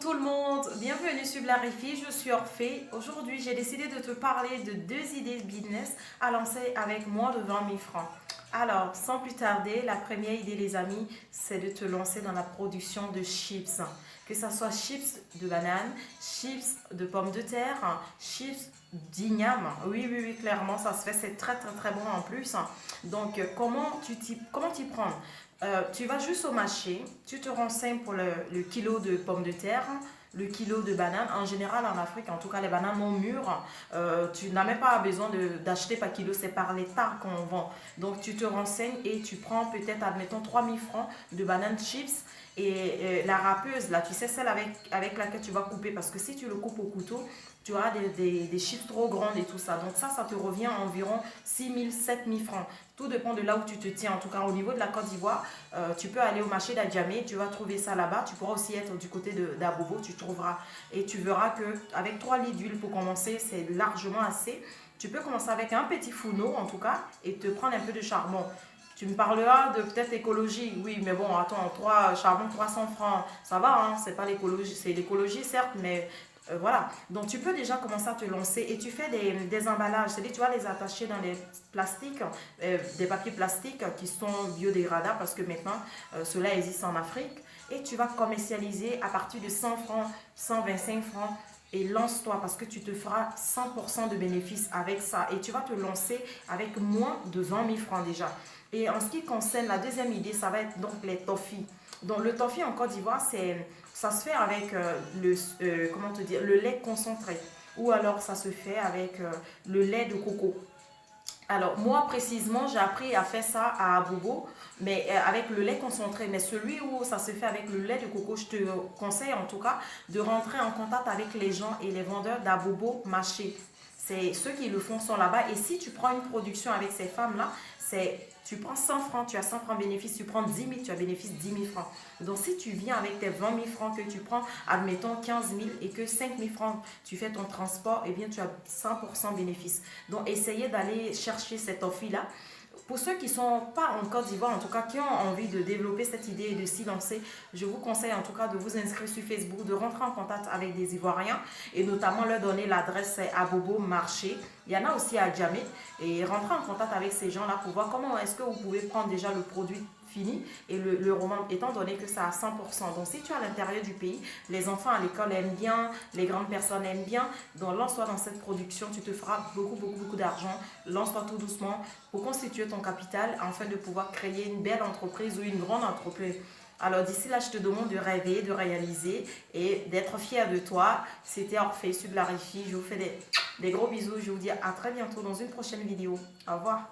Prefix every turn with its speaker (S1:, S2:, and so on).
S1: tout le monde, bienvenue sur Blarifi, je suis Orphée. Aujourd'hui, j'ai décidé de te parler de deux idées business à lancer avec moins de 20 000 francs. Alors, sans plus tarder, la première idée, les amis, c'est de te lancer dans la production de chips. Que ce soit chips de banane, chips de pommes de terre, chips d'igname. Oui, oui, oui, clairement, ça se fait, c'est très, très, très bon en plus. Donc, comment t'y prendre? Tu vas juste au marché, tu te renseignes pour le kilo de pommes de terre, le kilo de bananes. En général, en Afrique, en tout cas, les bananes non mûres, tu n'as même pas besoin d'acheter par kilo, c'est par l'état qu'on vend. Donc, tu te renseignes et tu prends peut-être, admettons, 3 000 francs de bananes chips. Et la râpeuse, là, tu sais, celle avec laquelle tu vas couper, parce que si tu le coupes au couteau, tu auras des chips trop grandes et tout ça. Donc ça te revient à environ 6 000, 7 000 francs. Tout dépend de là où tu te tiens. En tout cas, au niveau de la Côte d'Ivoire, tu peux aller au marché d'Adjamé, tu vas trouver ça là-bas. Tu pourras aussi être du côté d'Abobo, tu trouveras. Et tu verras qu'avec 3 litres d'huile pour commencer, c'est largement assez. Tu peux commencer avec un petit fourneau, en tout cas, et te prendre un peu de charbon. Tu me parleras de peut-être écologie. Oui, mais bon, attends, charbon 300 francs, ça va, hein, c'est pas l'écologie, c'est l'écologie certes, mais voilà. Donc tu peux déjà commencer à te lancer et tu fais des emballages. C'est-à-dire, tu vas les attacher dans des plastiques, des papiers plastiques qui sont biodégradables parce que maintenant, cela existe en Afrique. Et tu vas commercialiser à partir de 100 francs, 125 francs. Et lance-toi parce que tu te feras 100% de bénéfices avec ça. Et tu vas te lancer avec moins de 20 000 francs déjà. Et en ce qui concerne la deuxième idée, ça va être donc les toffees. Donc le toffee en Côte d'Ivoire, ça se fait avec comment te dire, le lait concentré. Ou alors ça se fait avec le lait de coco. Alors, moi, précisément, j'ai appris à faire ça à Bobo, mais avec le lait concentré. Mais celui où ça se fait avec le lait de coco, je te conseille en tout cas de rentrer en contact avec les gens et les vendeurs d'Abobo Marché. C'est ceux qui le font sont là-bas. Et si tu prends une production avec ces femmes-là, tu prends 100 francs, tu as 100 francs bénéfice, tu prends 10 000, tu as bénéfice 10 000 francs. Donc si tu viens avec tes 20 000 francs que tu prends, admettons 15 000 et que 5 000 francs, tu fais ton transport, eh bien tu as 100% bénéfice. Donc essayez d'aller chercher cette offre-là. Pour ceux qui ne sont pas en Côte d'Ivoire, en tout cas qui ont envie de développer cette idée et de s'y lancer, je vous conseille en tout cas de vous inscrire sur Facebook, de rentrer en contact avec des Ivoiriens et notamment leur donner l'adresse à Bobo Marché. Il y en a aussi à Djamé et rentrer en contact avec ces gens-là pour voir comment est-ce que vous pouvez prendre déjà le produit fini et le roman étant donné que ça a 100%. Donc si tu es à l'intérieur du pays, les enfants à l'école aiment bien, les grandes personnes aiment bien, donc lance-toi dans cette production, tu te feras beaucoup beaucoup beaucoup d'argent, lance-toi tout doucement pour constituer ton capital afin de pouvoir créer une belle entreprise ou une grande entreprise. Alors d'ici là, je te demande de rêver, de réaliser et d'être fier de toi. C'était Orphée sur Blarifi. Je vous fais des gros bisous. Je vous dis à très bientôt dans une prochaine vidéo. Au revoir.